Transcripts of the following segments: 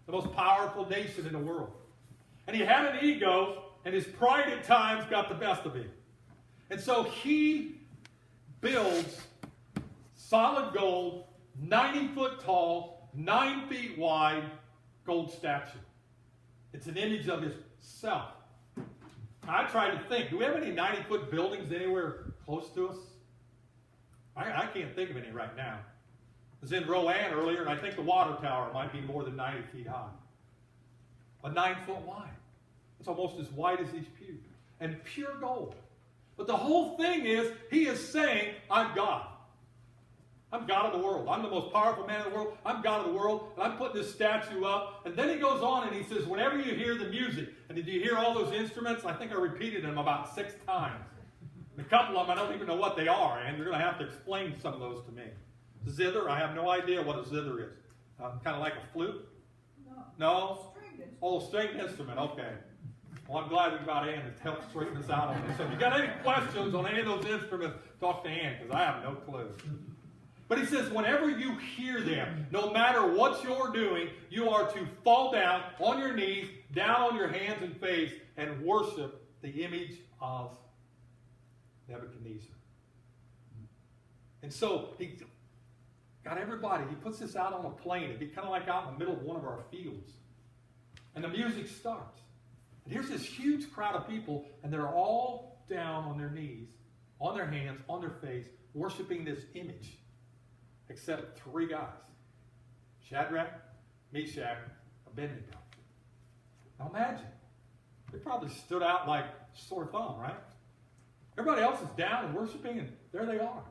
the most powerful nation in the world. And he had an ego, and his pride at times got the best of him. And so he builds solid gold, 90 foot tall, 9 feet wide gold statue. It's an image of himself. I tried to think, do we have any 90-foot buildings anywhere close to us? I can't think of any right now. I was in Rowan earlier, and I think the water tower might be more than 90 feet high. But 9 foot wide. It's almost as wide as these pews. And pure gold. But the whole thing is, he is saying, I'm God. I'm God of the world. I'm the most powerful man in the world. I'm God of the world. And I'm putting this statue up. And then he goes on and he says, whenever you hear the music, and did you hear all those instruments? I think I repeated them about 6 times. And a couple of them, I don't even know what they are. And you're going to have to explain some of those to me. Zither, I have no idea what a zither is. Kind of like a flute? No? Oh, stringed instrument. Okay. Well, I'm glad we got Ann to help straighten us out on this. So if you got any questions on any of those instruments, talk to Ann, because I have no clue. But he says, whenever you hear them, no matter what you're doing, you are to fall down on your knees, down on your hands and face, and worship the image of Nebuchadnezzar. And so he got everybody, he puts this out on a plain. It'd be kind of like out in the middle of one of our fields. And the music starts. And here's this huge crowd of people, and they're all down on their knees, on their hands, on their face, worshiping this image. Except 3 guys. Shadrach, Meshach, Abednego. Now imagine. They probably stood out like sore thumb, right? Everybody else is down and worshiping, and there they are.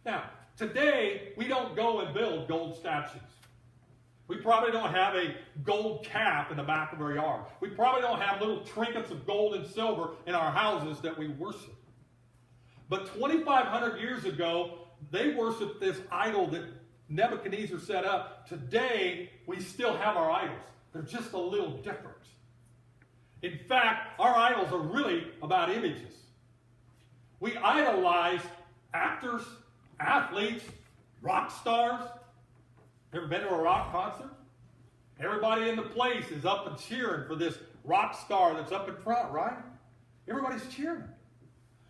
Now, today, we don't go and build gold statues. We probably don't have a gold calf in the back of our yard. We probably don't have little trinkets of gold and silver in our houses that we worship. But 2,500 years ago, they worshiped this idol that Nebuchadnezzar set up. Today, we still have our idols. They're just a little different. In fact, our idols are really about images. We idolize actors, athletes, rock stars. Ever been to a rock concert? Everybody in the place is up and cheering for this rock star that's up in front, right? Everybody's cheering.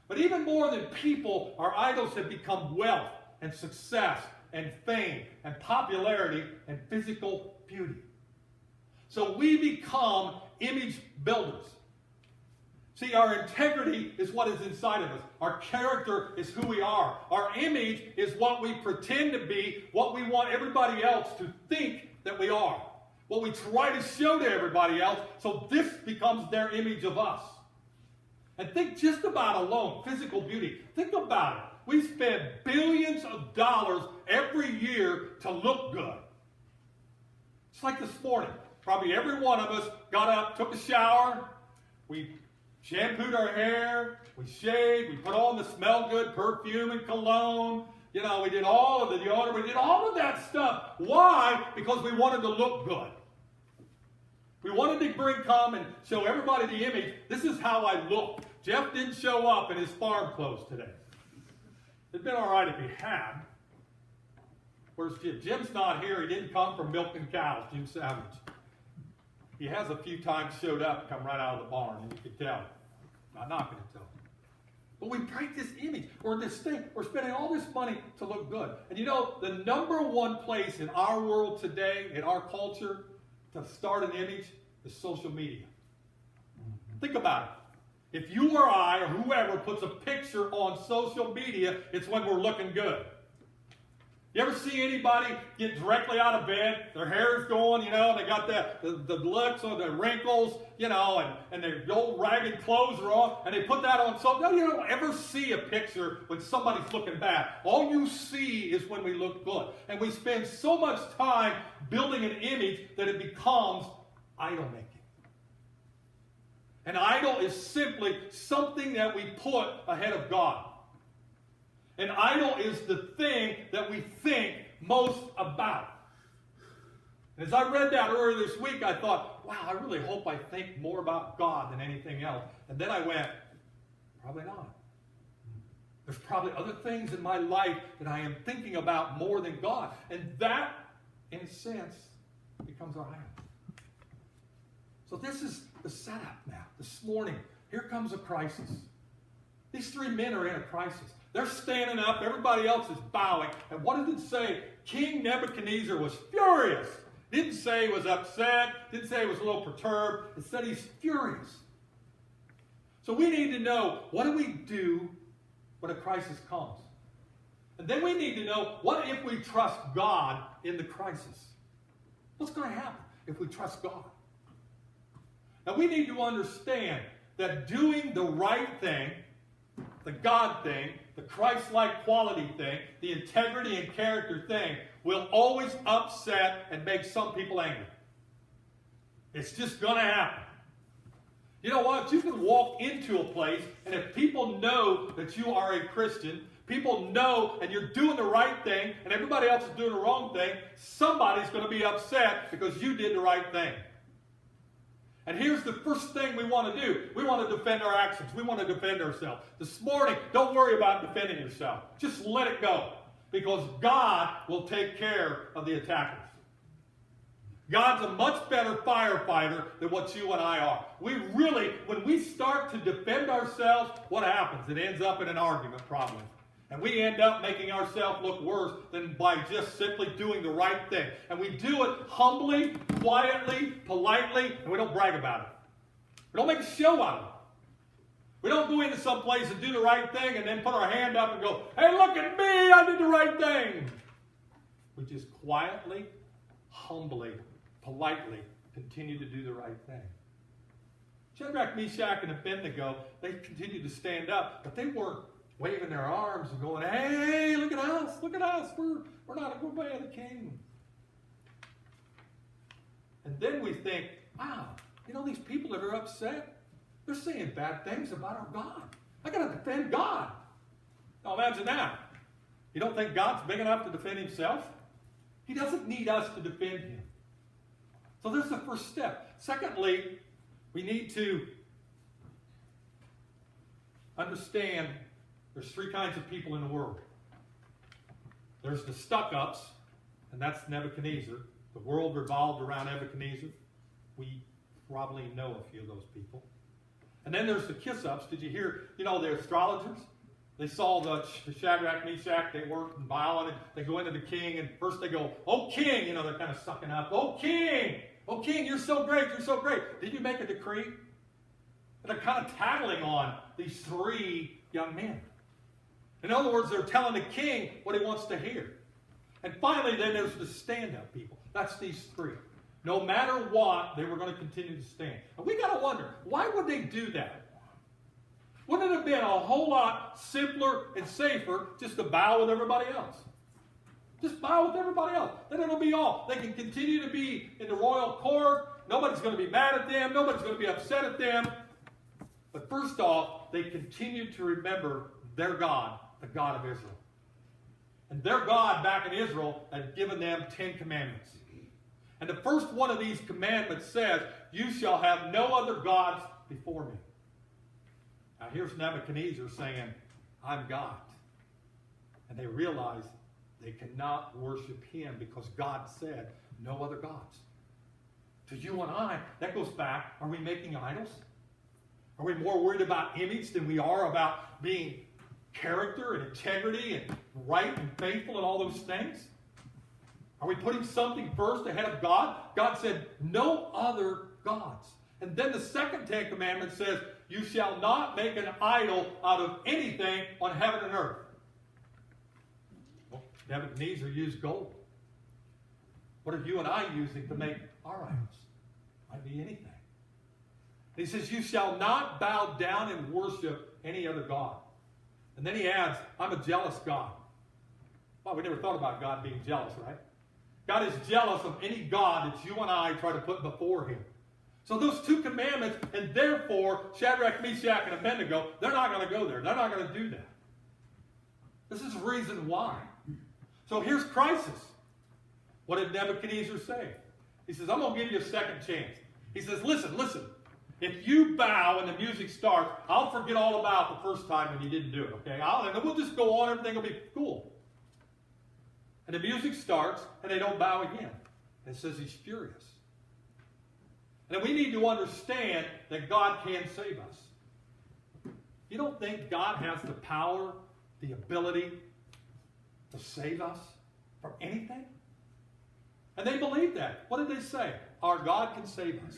But even more than people, our idols have become wealth and success and fame and popularity and physical beauty. So we become image builders. See, our integrity is what is inside of us. Our character is who we are. Our image is what we pretend to be, what we want everybody else to think that we are. What we try to show to everybody else, so this becomes their image of us. And think just about alone, physical beauty. Think about it. We spend billions of dollars every year to look good. It's like this morning. Probably every one of us got up, took a shower, we shampooed our hair, we shaved, we put on the smell good perfume and cologne. You know, we did all of the deodorant, we did all of that stuff. Why? Because we wanted to look good. We wanted to come and show everybody the image. This is how I look. Jeff didn't show up in his farm clothes today. It'd been all right if he had. Where's Jim? Jim's not here. He didn't come from milking cows, Jim Savage. He has a few times showed up, come right out of the barn, and you can tell. I'm not going to tell him. But we break this image. We're spending all this money to look good. And you know, the number one place in our world today, in our culture, to start an image is social media. Think about it. If you or I or whoever puts a picture on social media, it's when we're looking good. You ever see anybody get directly out of bed, their hair is going, you know, and they got the looks or the wrinkles, you know, and their old ragged clothes are on, and they put that on. So no, you don't ever see a picture when somebody's looking bad. All you see is when we look good. And we spend so much time building an image that it becomes idol making. An idol is simply something that we put ahead of God. An idol is the thing that we think most about. And as I read that earlier this week, I thought, wow, I really hope I think more about God than anything else. And then I went, probably not. There's probably other things in my life that I am thinking about more than God. And that, in a sense, becomes our idol. So this is the setup now. This morning, here comes a crisis. These three men are in a crisis. They're standing up. Everybody else is bowing. And what did it say? King Nebuchadnezzar was furious. Didn't say he was upset. Didn't say he was a little perturbed. It said he's furious. So we need to know, what do we do when a crisis comes? And then we need to know, what if we trust God in the crisis? What's going to happen if we trust God? Now we need to understand that doing the right thing, the God thing, the Christ-like quality thing, the integrity and character thing, will always upset and make some people angry. It's just going to happen. You know what? You can walk into a place, and if people know that you are a Christian, people know and you're doing the right thing, and everybody else is doing the wrong thing, somebody's going to be upset because you did the right thing. And here's the first thing we want to do. We want to defend our actions. We want to defend ourselves. This morning, don't worry about defending yourself. Just let it go. Because God will take care of the attackers. God's a much better firefighter than what you and I are. When we start to defend ourselves, what happens? It ends up in an argument probably. And we end up making ourselves look worse than by just simply doing the right thing. And we do it humbly, quietly, politely, and we don't brag about it. We don't make a show out of it. We don't go into some place and do the right thing and then put our hand up and go, hey, look at me, I did the right thing. We just quietly, humbly, politely continue to do the right thing. Shadrach, Meshach, and Abednego, they continued to stand up, but they weren't waving their arms and going, hey, look at us, we're not going to obey the king. And then we think, wow, these people that are upset, they're saying bad things about our God. I got to defend God. Now imagine that. You don't think God's big enough to defend himself? He doesn't need us to defend him. So that's the first step. Secondly, we need to understand there's three kinds of people in the world. There's the stuck-ups, and that's Nebuchadnezzar. The world revolved around Nebuchadnezzar. We probably know a few of those people. And then there's the kiss-ups. Did you hear, the astrologers? They saw the Shadrach, Meshach, they weren't bowing, and they go into the king, and first they go, oh, king, they're kind of sucking up. Oh, king, you're so great, you're so great. Did you make a decree? And they're kind of tattling on these three young men. In other words, they're telling the king what he wants to hear. And finally, then there's the stand-up people. That's these three. No matter what, they were going to continue to stand. And we got to wonder, why would they do that? Wouldn't it have been a whole lot simpler and safer just to bow with everybody else? Just bow with everybody else. Then it'll be all. They can continue to be in the royal court. Nobody's going to be mad at them. Nobody's going to be upset at them. But first off, they continue to remember their God, the God of Israel. And their God back in Israel had given them 10 commandments. And the first one of these commandments says, you shall have no other gods before me. Now here's Nebuchadnezzar saying, I'm God. And they realize they cannot worship him because God said, no other gods. To you and I, that goes back, are we making idols? Are we more worried about image than we are about being character and integrity and right and faithful and all those things? Are we putting something first ahead of God? God said, no other gods. And then the second 10 Commandments says, you shall not make an idol out of anything on heaven and earth. Well, Nebuchadnezzar used gold. What are you and I using to make our idols? Might be anything. He says, you shall not bow down and worship any other god. And then he adds, I'm a jealous God. Well, we never thought about God being jealous, right? God is jealous of any god that you and I try to put before him. So those two commandments, and therefore, Shadrach, Meshach, and Abednego, they're not going to go there. They're not going to do that. This is the reason why. So here's crisis. What did Nebuchadnezzar say? He says, I'm going to give you a second chance. He says, listen. If you bow and the music starts, I'll forget all about the first time when you didn't do it, okay? And we'll just go on, everything will be cool. And the music starts, and they don't bow again. And it says he's furious. And we need to understand that God can save us. You don't think God has the power, the ability to save us from anything? And they believe that. What did they say? Our God can save us.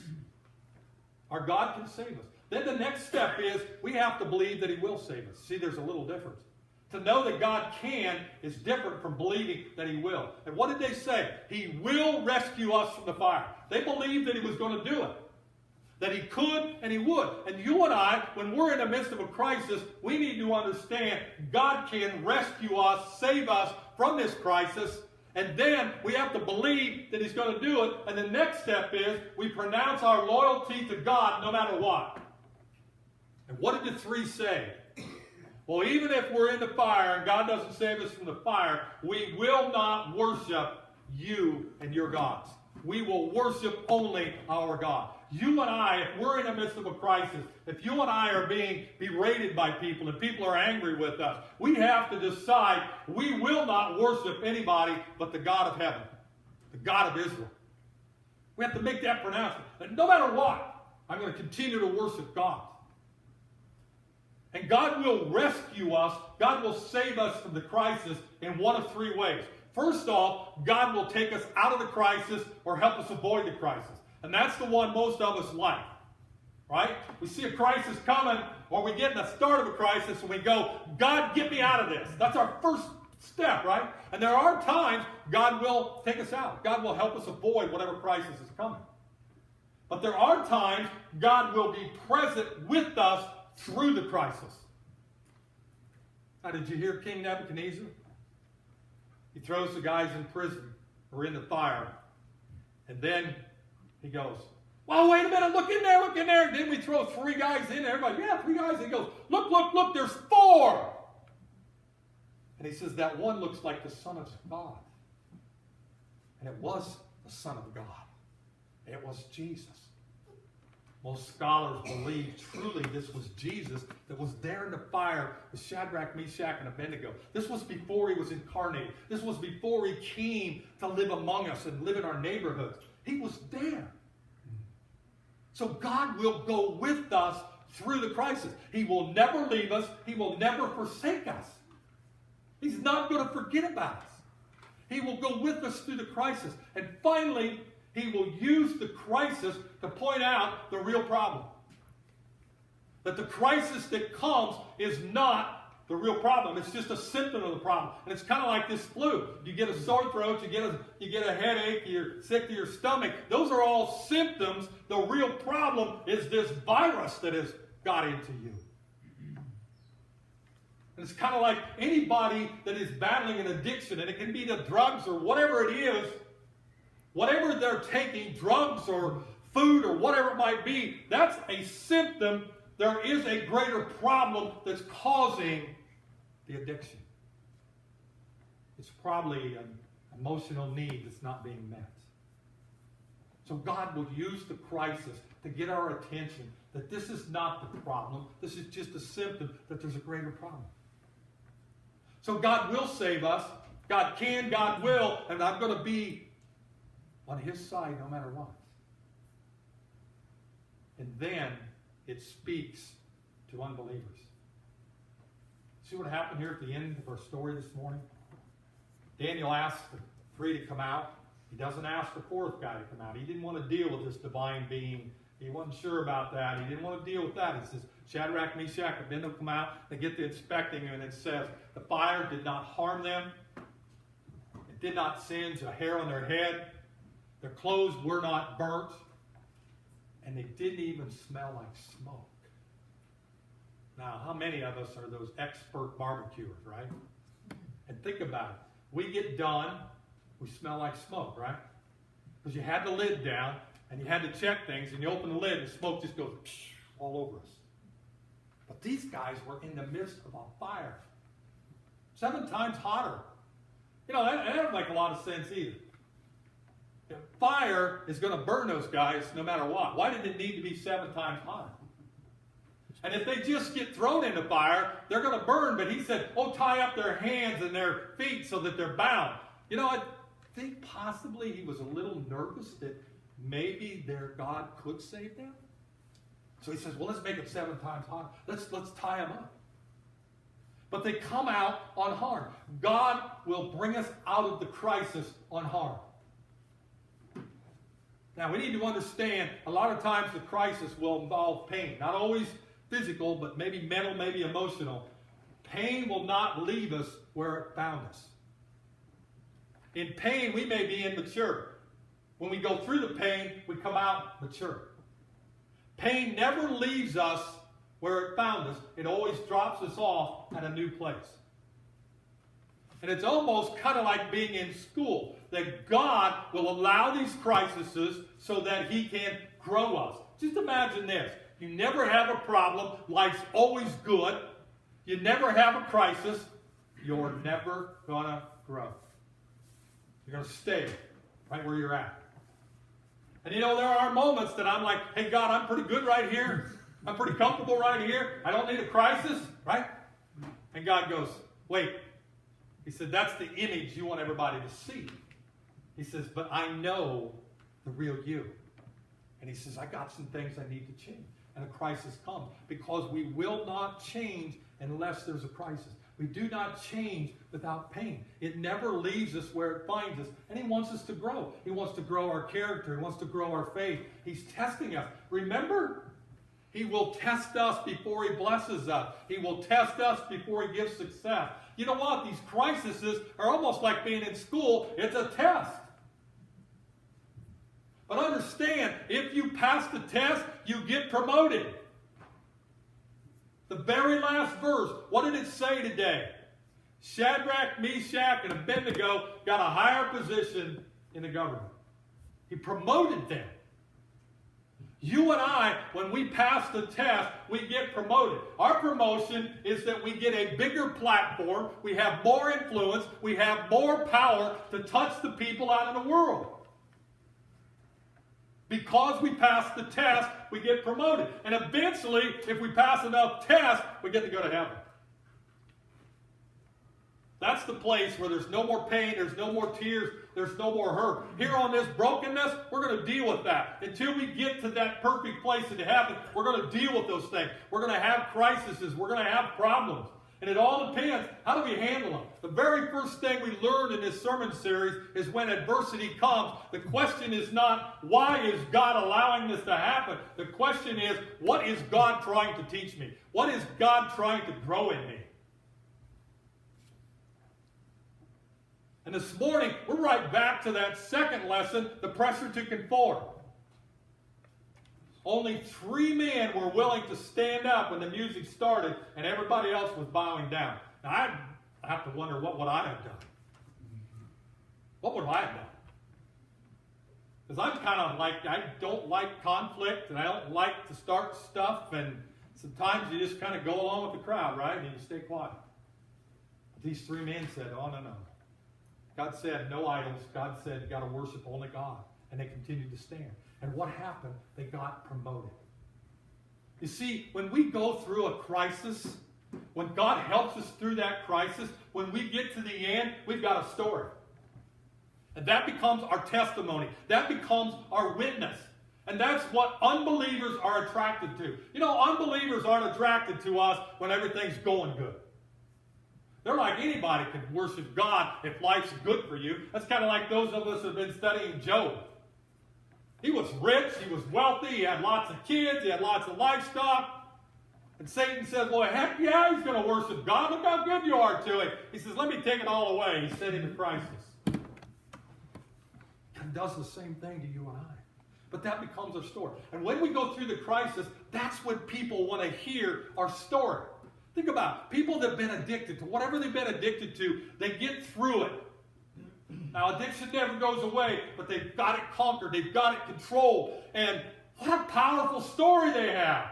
Our God can save us. Then the next step is we have to believe that he will save us. See, there's a little difference. To know that God can is different from believing that he will. And what did they say? He will rescue us from the fire. They believed that he was going to do it. That he could and he would. And you and I, when we're in the midst of a crisis, we need to understand God can rescue us, save us from this crisis. And then we have to believe that he's going to do it. And the next step is we pronounce our loyalty to God no matter what. And what did the three say? Well, even if we're in the fire and God doesn't save us from the fire, we will not worship you and your gods. We will worship only our God. You and I, if we're in the midst of a crisis, if you and I are being berated by people and people are angry with us, we have to decide we will not worship anybody but the God of heaven, the God of Israel. We have to make that pronouncement. And no matter what, I'm going to continue to worship God. And God will rescue us. God will save us from the crisis in one of three ways. First off, God will take us out of the crisis or help us avoid the crisis. And that's the one most of us like. Right? We see a crisis coming, or we get in the start of a crisis and we go, God, get me out of this. That's our first step, right? And there are times God will take us out. God will help us avoid whatever crisis is coming. But there are times God will be present with us through the crisis. Now, did you hear King Nebuchadnezzar? He throws the guys in prison or in the fire. And then he goes, well, wait a minute, look in there, look in there. And then we throw three guys in there. Everybody, yeah, three guys. And he goes, look, look, look, there's four. And he says, that one looks like the Son of God. And it was the Son of God. It was Jesus. Most scholars believe truly this was Jesus that was there in the fire with Shadrach, Meshach, and Abednego. This was before he was incarnated. This was before he came to live among us and live in our neighborhoods. He was there. So God will go with us through the crisis. He will never leave us. He will never forsake us. He's not going to forget about us. He will go with us through the crisis. And finally, he will use the crisis to point out the real problem. That the crisis that comes is not the real problem. It's just a symptom of the problem. And it's kind of like this flu. You get a sore throat, you get a headache, you're sick to your stomach. Those are all symptoms. The real problem is this virus that has got into you. And it's kind of like anybody that is battling an addiction, and it can be the drugs or whatever it is, whatever they're taking, drugs or food or whatever it might be, that's a symptom. There is a greater problem that's causing the addiction. It's probably an emotional need that's not being met. So God will use the crisis to get our attention that this is not the problem. This is just a symptom that there's a greater problem. So God will save us. God can, God will, and I'm going to be on his side no matter what. And then it speaks to unbelievers. See what happened here at the end of our story this morning? Daniel asked the three to come out. He doesn't ask the fourth guy to come out. He didn't want to deal with this divine being. He wasn't sure about that. He didn't want to deal with that. He says, Shadrach, Meshach, and Abednego come out. They get the inspecting, and it says, the fire did not harm them. It did not singe a hair on their head. Their clothes were not burnt. And they didn't even smell like smoke. Now, how many of us are those expert barbecuers, right? And think about it. We get done, we smell like smoke, right? Because you had the lid down, and you had to check things, and you open the lid, and the smoke just goes all over us. But these guys were in the midst of a fire. 7 times hotter. You know, that doesn't make a lot of sense either. The fire is going to burn those guys no matter what. Why did it need to be 7 times hotter? And if they just get thrown in the fire, they're going to burn. But he said, oh, tie up their hands and their feet so that they're bound. You know, think possibly he was a little nervous that maybe their God could save them. So he says, well, let's make it 7 times harder. Let's tie them up. But they come out unharmed. God will bring us out of the crisis unharmed. Now, we need to understand a lot of times the crisis will involve pain. Not always physical, but maybe mental, maybe emotional. Pain will not leave us where it found us. In pain, we may be immature. When we go through the pain, we come out mature. Pain never leaves us where it found us. It always drops us off at a new place. And it's almost kind of like being in school, that God will allow these crises so that he can grow us. Just imagine this. You never have a problem. Life's always good. You never have a crisis. You're never going to grow. You're going to stay right where you're at. And you know, there are moments that I'm like, hey, God, I'm pretty good right here. I'm pretty comfortable right here. I don't need a crisis, right? And God goes, wait. He said, that's the image you want everybody to see. He says, but I know the real you. And he says, I got some things I need to change. And a crisis comes because we will not change unless there's a crisis. We do not change without pain. It never leaves us where it finds us. And he wants us to grow. He wants to grow our character. He wants to grow our faith. He's testing us. Remember, he will test us before he blesses us. He will test us before he gives success. You know what? These crises are almost like being in school. It's a test. But understand, if you pass the test, you get promoted. The very last verse, what did it say today? Shadrach, Meshach, and Abednego got a higher position in the government. He promoted them. You and I, when we pass the test, we get promoted. Our promotion is that we get a bigger platform, we have more influence, we have more power to touch the people out in the world. Because we pass the test, we get promoted. And eventually, if we pass enough tests, we get to go to heaven. That's the place where there's no more pain, there's no more tears, there's no more hurt. Here on this brokenness, we're going to deal with that. Until we get to that perfect place in heaven, we're going to deal with those things. We're going to have crises. We're going to have problems. And it all depends, how do we handle them? The very first thing we learned in this sermon series is when adversity comes, the question is not, why is God allowing this to happen? The question is, what is God trying to teach me? What is God trying to grow in me? And this morning, we're right back to that second lesson, the pressure to conform. Only 3 men were willing to stand up when the music started, and everybody else was bowing down. Now, I have to wonder, what would I have done? What would I have done? Because I'm kind of like, I don't like conflict, and I don't like to start stuff, and sometimes you just kind of go along with the crowd, right? And you stay quiet. But these 3 men said, oh, no. God said, no idols. God said, you got to worship only God. And they continued to stand. And what happened? They got promoted. You see, when we go through a crisis, when God helps us through that crisis, when we get to the end, we've got a story. And that becomes our testimony. That becomes our witness. And that's what unbelievers are attracted to. You know, unbelievers aren't attracted to us when everything's going good. They're like, anybody can worship God if life's good for you. That's kind of like those of us who have been studying Job. He was rich, he was wealthy, he had lots of kids, he had lots of livestock. And Satan says, well, heck yeah, he's going to worship God. Look how good you are to him. He says, let me take it all away. He sent him to crisis. God does the same thing to you and I. But that becomes our story. And when we go through the crisis, that's when people want to hear our story. Think about it. People that have been addicted to whatever they've been addicted to, they get through it. Now, addiction never goes away, but they've got it conquered. They've got it controlled. And what a powerful story they have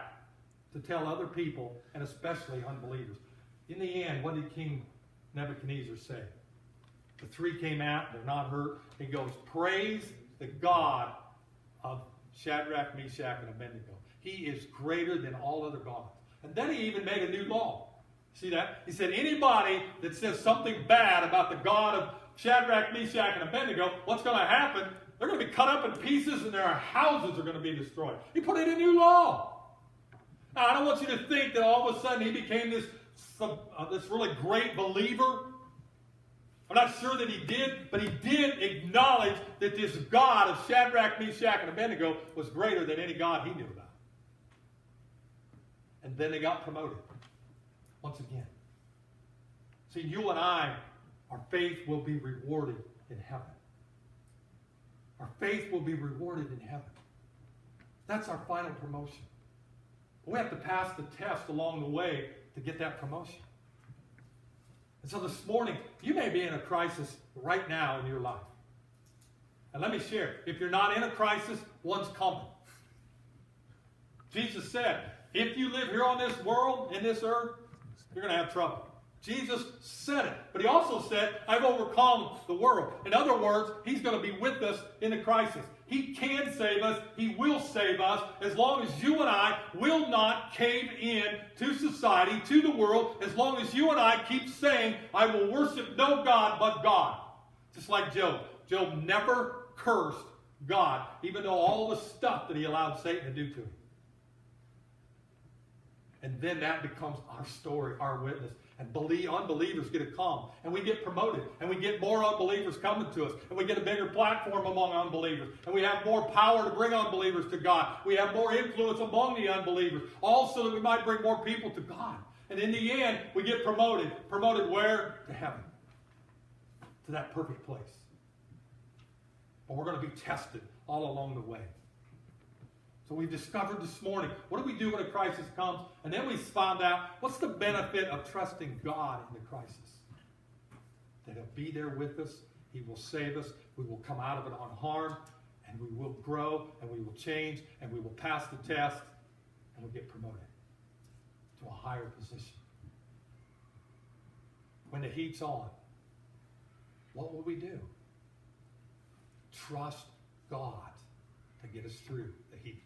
to tell other people, and especially unbelievers. In the end, what did King Nebuchadnezzar say? The 3 came out. They're not hurt. He goes, praise the God of Shadrach, Meshach, and Abednego. He is greater than all other gods. And then he even made a new law. See that? He said, anybody that says something bad about the God of Shadrach, Meshach, and Abednego, what's going to happen? They're going to be cut up in pieces and their houses are going to be destroyed. He put in a new law. Now, I don't want you to think that all of a sudden he became this really great believer. I'm not sure that he did, but he did acknowledge that this God of Shadrach, Meshach, and Abednego was greater than any God he knew about. And then they got promoted. Once again. See, you and I, our faith will be rewarded in heaven. Our faith will be rewarded in heaven. That's our final promotion. We have to pass the test along the way to get that promotion. And so this morning, you may be in a crisis right now in your life. And let me share, if you're not in a crisis, one's coming. Jesus said, if you live here on this world, in this earth, you're going to have trouble. Jesus said it. But he also said, I've overcome the world. In other words, he's going to be with us in the crisis. He can save us. He will save us as long as you and I will not cave in to society, to the world, as long as you and I keep saying, I will worship no God but God. Just like Job. Job never cursed God, even though all the stuff that he allowed Satan to do to him. And then that becomes our story, our witness. And unbelievers get to come. And we get promoted. And we get more unbelievers coming to us. And we get a bigger platform among unbelievers. And we have more power to bring unbelievers to God. We have more influence among the unbelievers. Also that we might bring more people to God. And in the end, we get promoted. Promoted where? To heaven. To that perfect place. But we're going to be tested all along the way. So we've discovered this morning, what do we do when a crisis comes? And then we found out, what's the benefit of trusting God in the crisis? That he'll be there with us. He will save us. We will come out of it unharmed. And we will grow. And we will change. And we will pass the test. And we'll get promoted to a higher position. When the heat's on, what will we do? Trust God to get us through the heat.